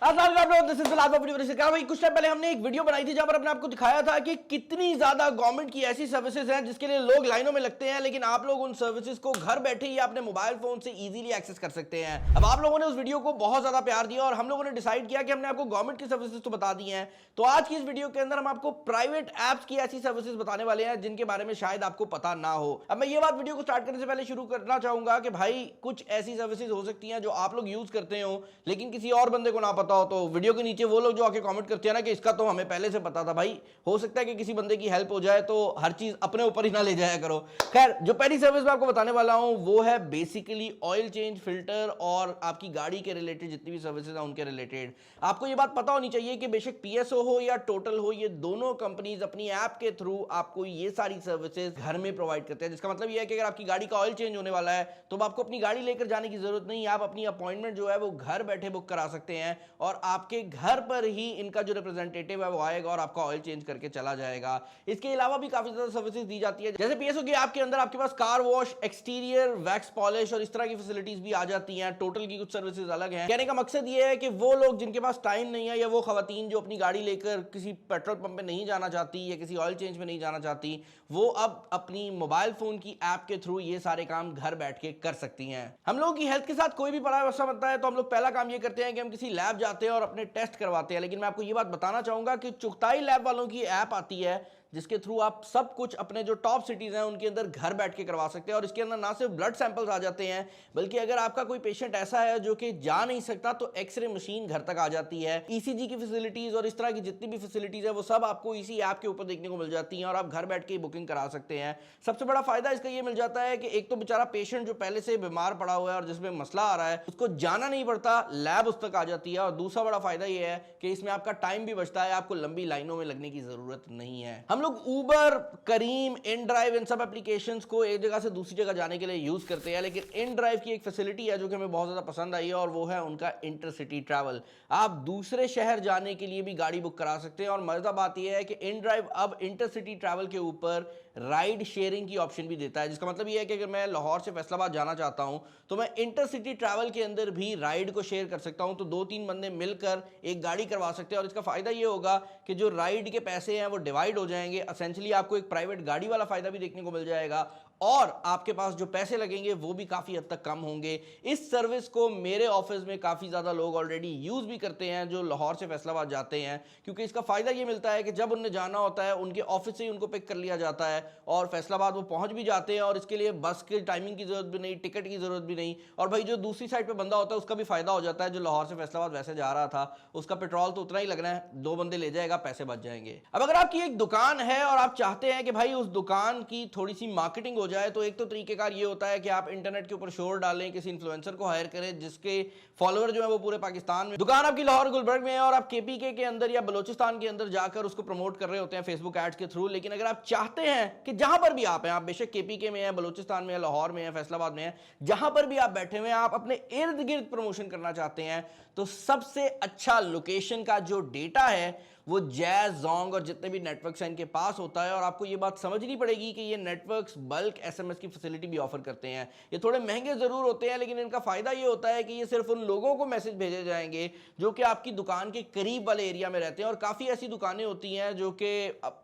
भाई कुछ टाइम पहले हमने एक वीडियो बनाई थी जहां पर अपने आपको दिखाया था कि कितनी ज्यादा गवर्नमेंट की ऐसी सर्विसेज हैं जिसके लिए लोग लाइनों में लगते हैं, लेकिन आप लोग उन सर्विसेज को घर बैठे ही अपने मोबाइल फोन से इजीली एक्सेस कर सकते हैं। अब आप लोगों ने उस वीडियो को बहुत ज्यादा प्यार दिया और हम लोगों ने डिसाइड किया कि हमने आपको गवर्नमेंट की सर्विसेज तो बता दी हैं, तो आज की इस वीडियो के अंदर हम आपको प्राइवेट एप्स की ऐसी सर्विसेज बताने वाले हैं जिनके बारे में शायद आपको पता ना हो। अब मैं ये बात वीडियो को स्टार्ट करने से पहले शुरू करना चाहूंगा कि भाई कुछ ऐसी सर्विसेज हो सकती हैं जो आप लोग यूज करते हो लेकिन किसी और बंदे को ना पता हो, तो वीडियो के नीचे वो लोग जो आके कमेंट करते हैं ना कि इसका तो हमें पहले से पता था, भाई हो सकता है कि किसी बंदे की हेल्प हो जाए, तो हर चीज अपने ऊपर ही ना ले जाया करो। खैर, जो पहली सर्विस मैं आपको बताने वाला हूं वो है बेसिकली ऑयल चेंज, फिल्टर और आपकी गाड़ी के रिलेटेड जितनी भी सर्विसेज हैं उनके रिलेटेड। आपको ये बात पता होनी चाहिए कि बेशक पीएसओ हो या टोटल हो, ये दोनों कंपनीज अपनी ऐप के थ्रू आपको ये सारी सर्विसेज घर में प्रोवाइड करते हैं, जिसका मतलब ये है कि अगर आपकी गाड़ी का ऑयल चेंज होने वाला है तो आपको अपनी गाड़ी लेकर जाने की जरूरत नहीं है, आप अपनी अपॉइंटमेंट जो है वो घर बैठे बुक करा सकते हैं और आपके घर पर ही इनका जो रिप्रेजेंटेटिव है वो आएगा और आपका ऑयल चेंज करके चला जाएगा। इसके अलावा भी काफी ज्यादा सर्विसेज दी जाती है, जैसे पीएसओ की ऐप के अंदर आपके पास car wash, exterior, wax polish और इस तरह की फैसिलिटीज भी आ जाती हैं। टोटल की कुछ सर्विसेज अलग हैं। कहने का मकसद ये है कि वो लोग जिनके पास टाइम नहीं है या वो खवातीन जो अपनी गाड़ी लेकर किसी पेट्रोल पंप पे नहीं जाना चाहती या किसी ऑयल चेंज में नहीं जाना चाहती, वो अब अपनी मोबाइल फोन की ऐप के थ्रू ये सारे काम घर बैठ के कर सकती हैं। हम लोगों की हेल्थ के साथ कोई भी बड़ा व्यवस्था बनता है तो हम लोग पहला काम ये करते हैं कि हम किसी लैब जाते हैं और अपने टेस्ट करवाते हैं, लेकिन मैं आपको ये बात बताना चाहूंगा कि चुगताई लैब वालों की ऐप आती है जिसके थ्रू आप सब कुछ अपने जो टॉप सिटीज हैं उनके अंदर घर बैठ के करवा सकते हैं और इसके अंदर ना सिर्फ ब्लड सैंपल्स आ जाते हैं, बल्कि अगर आपका कोई पेशेंट ऐसा है जो कि जा नहीं सकता तो एक्सरे मशीन घर तक आ जाती है। ईसीजी की फैसिलिटीज और इस तरह की जितनी भी फैसिलिटीज है वो सब आपको इसी ऐप के ऊपर देखने को मिल जाती हैं और आप घर बैठ के बुकिंग करा सकते हैं। सबसे बड़ा फायदा इसका ये मिल जाता है कि एक तो बेचारा पेशेंट जो पहले से बीमार पड़ा हुआ है और जिसमें मसला आ रहा है उसको जाना नहीं पड़ता, लैब उस तक आ जाती है। और दूसरा बड़ा फायदा यह है कि इसमें आपका टाइम भी बचता है, आपको लंबी लाइनों में लगने की जरूरत नहीं है। हम लोग ऊबर, करीम, इन ड्राइव, इन सब एप्लीकेशंस को एक जगह से दूसरी जगह जाने के लिए यूज करते हैं, लेकिन इन ड्राइव की एक फैसिलिटी है जो कि हमें बहुत ज्यादा पसंद आई है और वो है उनका इंटरसिटी ट्रैवल। आप दूसरे शहर जाने के लिए भी गाड़ी बुक करा सकते हैं और मजेदार बात यह है कि इन ड्राइव अब इंटरसिटी ट्रैवल के ऊपर राइड शेयरिंग की ऑप्शन भी देता है, जिसका मतलब यह है कि अगर मैं लाहौर से फैसलाबाद जाना चाहता हूं तो मैं इंटरसिटी ट्रैवल के अंदर भी राइड को शेयर कर सकता हूं, तो 2-3 बंदे मिलकर एक गाड़ी करवा सकते हैं और इसका फायदा यह होगा कि जो राइड के पैसे हैं वो डिवाइड हो जाएंगे। एसेंशियली आपको एक प्राइवेट गाड़ी वाला फायदा भी देखने को मिल जाएगा और आपके पास जो पैसे लगेंगे वो भी काफी हद तक कम होंगे। इस सर्विस को मेरे ऑफिस में काफी ज्यादा लोग ऑलरेडी यूज भी करते हैं जो लाहौर से फैसलाबाद जाते हैं, क्योंकि इसका फायदा ये मिलता है कि जब उन्हें जाना होता है उनके ऑफिस से ही उनको पिक कर लिया जाता है और फैसलाबाद वो पहुंच भी जाते हैं और इसके लिए बस की टाइमिंग की जरूरत भी नहीं, टिकट की जरूरत भी नहीं। और भाई जो दूसरी साइड पे बंदा होता है उसका भी फायदा हो जाता है, जो लाहौर से फैसलाबाद वैसे जा रहा था उसका पेट्रोल तो उतना ही लगना है, 2 बंदे ले जाएगा, पैसे बच जाएंगे। अब अगर आपकी एक दुकान है और आप चाहते हैं कि भाई उस दुकान की थोड़ी सी मार्केटिंग हो जाए, तो एक तो तरीकेकार ये होता है कि आप इंटरनेट के ऊपर शोर डालें, किसी इन्फ्लुएंसर को हायर करें जिसके फॉलोअर जो है वो पूरे पाकिस्तान में, दुकान आपकी लाहौर गुलबर्ग में है और आप केपीके के अंदर या बलोचिस्तान के अंदर जाकर उसको प्रमोट कर रहे होते हैं फेसबुक एड्स के थ्रू। लेकिन अगर आप चाहते हैं कि जहां पर भी आप हैं, आप बेशक केपीके में है, बलोचिस्तान में है, लाहौर में है, फैसलाबाद में है, जहां पर भी आप बैठे हुए हैं, आप अपने इर्द गिर्द प्रमोशन करना चाहते हैं, तो सबसे अच्छा लोकेशन का जो डेटा है वो जैज, जोंग और जितने भी नेटवर्क्स हैं इनके पास होता है। और आपको ये बात समझनी पड़ेगी कि ये नेटवर्क्स बल्क एसएमएस की फैसिलिटी भी ऑफर करते हैं। ये थोड़े महंगे जरूर होते हैं लेकिन इनका फायदा ये होता है कि ये सिर्फ उन लोगों को मैसेज भेजे जाएंगे जो कि आपकी दुकान के करीब वाले एरिया में रहते हैं और काफी ऐसी दुकानें होती हैं जो कि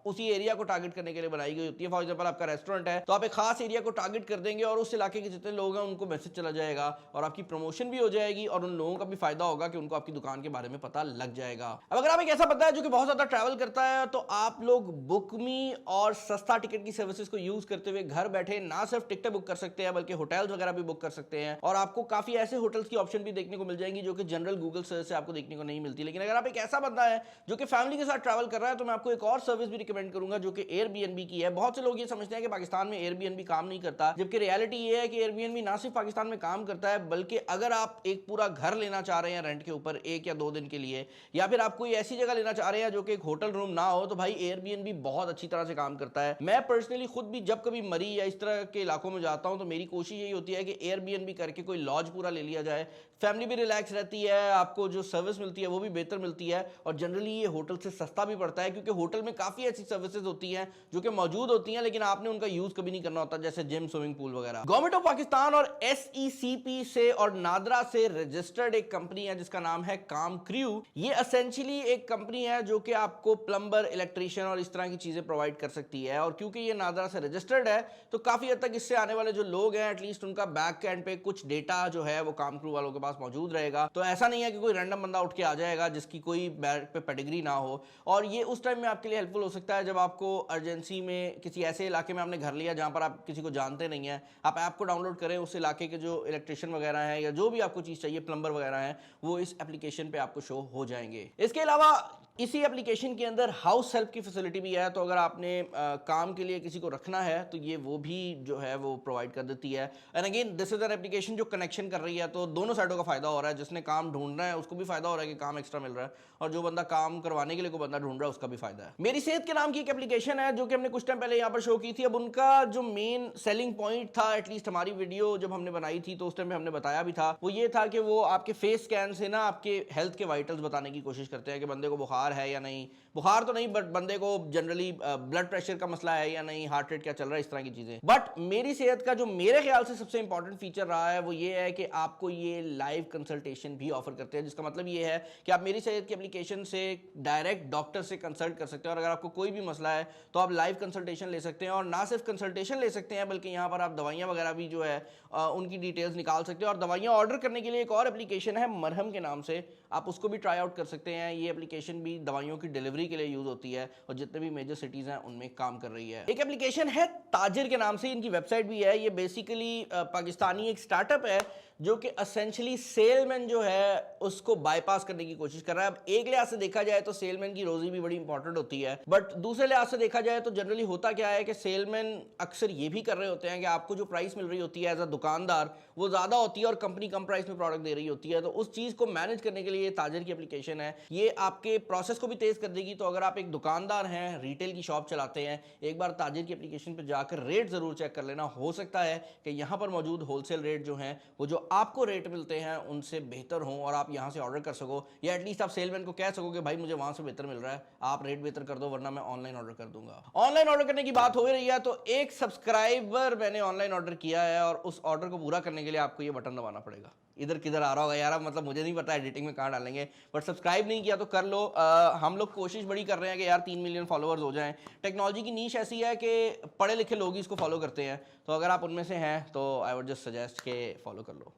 उसी एरिया को टारगेट करने के लिए बनाई गई होती है। फॉर एग्जाम्पल आपका रेस्टोरेंट है तो आप एक खास एरिया को टारगेट कर देंगे और उस इलाके के जितने लोग हैं उनको मैसेज चला जाएगा और आपकी प्रमोशन भी हो जाएगी और उन लोगों का भी फायदा होगा कि उनको आपकी दुकान के बारे में पता लग जाएगा। अब अगर आप एक ऐसा बंदा है जो कि बहुत ज्यादा ट्रैवल करता है तो आप लोग बुकमी और सस्ता टिकट की सर्विसेज को यूज करते हुए घर बैठे ना सिर्फ टिकटें बुक कर सकते हैं बल्कि होटल्स वगैरह भी बुक कर सकते हैं और आपको काफी ऐसे होटल्स की ऑप्शन भी देखने को मिल जाएंगी जो कि जनरल गूगल सर्च से आपको देखने को नहीं मिलती। लेकिन अगर आप एक ऐसा बंदा है जो कि फैमिली के साथ ट्रैवल कर रहा है तो मैं आपको एक और सर्विस भी रिकमेंड करूंगा जो कि एयरबीएनबी की है। बहुत से लोग ये समझते हैं कि पाकिस्तान में एयरबीएनबी काम नहीं करता, जबकि रियलिटी ये है कि एयरबीएनबी ना सिर्फ पाकिस्तान में काम करता है बल्कि अगर आप एक पूरा घर लेना चाह रहे हैं रेंट के ऊपर 1 या 2 दिन के लिए, या फिर आप कोई ऐसी जगह लेना चाह रहे हैं जो कि एक होटल रूम ना हो, तो भाई एयरबीएनबी बहुत अच्छी तरह से काम करता है। मैं पर्सनली खुद भी जब कभी मरी या इस तरह के इलाकों में जाता हूं तो मेरी कोशिश यही होती है कि एयरबीएनबी करके कोई लॉज पूरा ले लिया जाए, फैमिली भी रिलैक्स रहती है, आपको जो सर्विस मिलती है वो भी बेहतर मिलती है और जनरली ये होटल से सस्ता भी पड़ता है क्योंकि होटल में काफी ऐसी सर्विसेज होती हैं जो कि मौजूद होती हैं लेकिन आपने उनका यूज कभी नहीं करना होता, जैसे जिम, स्विमिंग पूल वगैरह। गवर्नमेंट ऑफ पाकिस्तान और एसईसीपी से और नादरा से रजिस्टर्ड एक कंपनी है जिसका नाम है काम क्रू। ये एसेंशियली एक कंपनी है जो कि आपको प्लम्बर, इलेक्ट्रिशियन और इस तरह की चीजें प्रोवाइड कर सकती है। और क्योंकि ये नादरा से रजिस्टर्ड है तो काफी हद तक इससे आने वाले जो लोग हैं एटलीस्ट उनका बैक एंड पे कुछ डेटा जो है वो काम क्रू वालों के पास मौजूद रहेगा। तो ऐसा नहीं है कि कोई रैंडम बंदा उठ के आ जाएगा जिसकी कोई बैक पे पेडिग्री ना हो। और ये उस टाइम में आपके लिए हेल्पफुल हो सकता है जब आपको अर्जेंसी में किसी ऐसे इलाके में आपने घर लिया जहां पर आप किसी को जानते नहीं है, आप ऐप को डाउनलोड करें, उस इलाके के जो इलेक्ट्रिशियन वगैरह है या जो भी आपको चीज चाहिए, प्लम्बर वगैरह है, वो इस एप्लीकेशन पे आपको शो हो जाएंगे। इसके अलावा इसी एप्लीकेशन के अंदर हाउस हेल्प की फैसिलिटी भी है। तो अगर आपने काम के लिए किसी को रखना है तो ये वो भी जो है वो प्रोवाइड कर देती है। And again this is an application जो कनेक्शन कर रही है, तो दोनों साइडों का फायदा हो रहा है। जिसने काम ढूंढना है उसको भी फायदा हो रहा है कि काम एक्स्ट्रा मिल रहा है, और जो बंदा काम करवाने के लिए कोई बंदा ढूंढ रहा है उसका भी फायदा है। मेरी सेहत के नाम की एक एप्लीकेशन है जो कि हमने कुछ टाइम पहले यहाँ पर शो की थी। अब उनका जो मेन सेलिंग पॉइंट था, एटलीस्ट हमारी वीडियो जब हमने बनाई थी तो उस टाइम में हमने बताया भी था, वो ये था कि वो आपके फेस स्कैन से ना आपके हेल्थ के वाइटल्स बताने की कोशिश करते हैं कि बंदे को बुखार है या नहीं, बुखार तो नहीं बट बंदे को जनरली ब्लड प्रेशर का मसला है या नहीं, हार्ट रेट क्या चल रहा है, इस तरह की चीजें। बट मेरी सेहत का जो मेरे ख्याल से सबसे इंपॉर्टेंट फीचर रहा है वो ये है कि आपको ये लाइव कंसल्टेशन भी ऑफर करते हैं, जिसका मतलब ये है कि आप मेरी सेहत की एप्लीकेशन से डायरेक्ट डॉक्टर से कंसल्ट कर सकते हैं। और अगर आपको कोई भी मसला है तो आप लाइव कंसल्टेशन ले सकते हैं, और ना सिर्फ कंसल्टेशन ले सकते हैं बल्कि यहाँ पर आप दवाइयाँ वगैरह भी जो है उनकी डिटेल्स निकाल सकते हैं। और दवाइयाँ ऑर्डर करने के लिए एक और एप्लीकेशन है मरहम के नाम से, आप उसको भी ट्राई आउट कर सकते हैं। ये एप्लीकेशन भी दवाइयों की डिलीवरी के लिए यूज होती है और जितने भी मेजर सिटीज हैं उनमें काम कर रही है। एक एप्लीकेशन है ताजिर के नाम से, इनकी वेबसाइट भी है। ये बेसिकली पाकिस्तानी एक स्टार्टअप है जो कि एसेंशियली सेलमैन जो है उसको बाईपास करने की कोशिश कर रहा है। अब एक लिहाज से देखा जाए तो सेलमैन की रोजी भी बड़ी इंपॉर्टेंट होती है, बट दूसरे लिहाज से देखा जाए तो जनरली होता क्या है कि सेलमैन अक्सर ये भी कर रहे होते हैं कि आपको जो प्राइस मिल रही होती है एज अ दुकानदार वो ज्यादा होती है और कंपनी कम प्राइस में प्रोडक्ट दे रही होती है। तो उस चीज को मैनेज करने के लिए ताजिर की एप्लीकेशन है। ये आपके प्रोसेस को भी तेज कर देगी। तो अगर आप एक दुकानदार हैं, रिटेल की शॉप चलाते हैं, एक बार ताजिर की एप्लीकेशन पर जाकर रेट जरूर चेक कर लेना। हो सकता है कि यहाँ पर मौजूद होलसेल रेट जो हैं वो जो आपको रेट मिलते हैं उनसे बेहतर हों और आप यहाँ से ऑर्डर कर सको, या एटलीस्ट आप सेलमैन को कह सको कि भाई मुझे वहां से बेहतर मिल रहा है, आप रेट बेहतर कर दो वरना मैं ऑनलाइन ऑर्डर कर दूंगा। ऑनलाइन ऑर्डर करने की बात हो रही है तो एक सब्सक्राइबर मैंने ऑनलाइन ऑर्डर किया है और उस ऑर्डर को पूरा करने के लिए आपको ये बटन दबाना पड़ेगा। इधर किधर आ रहा होगा यार, मतलब मुझे नहीं पता एडिटिंग में कहाँ डालेंगे, बट सब्सक्राइब नहीं किया तो कर लो। हम लोग कोशिश बड़ी कर रहे हैं कि यार 3 मिलियन फॉलोअर्स हो जाएं। टेक्नोलॉजी की नीश ऐसी है कि पढ़े लिखे लोग ही इसको फॉलो करते हैं, तो अगर आप उनमें से हैं तो आई वुड जस्ट सजेस्ट के फॉलो कर लो।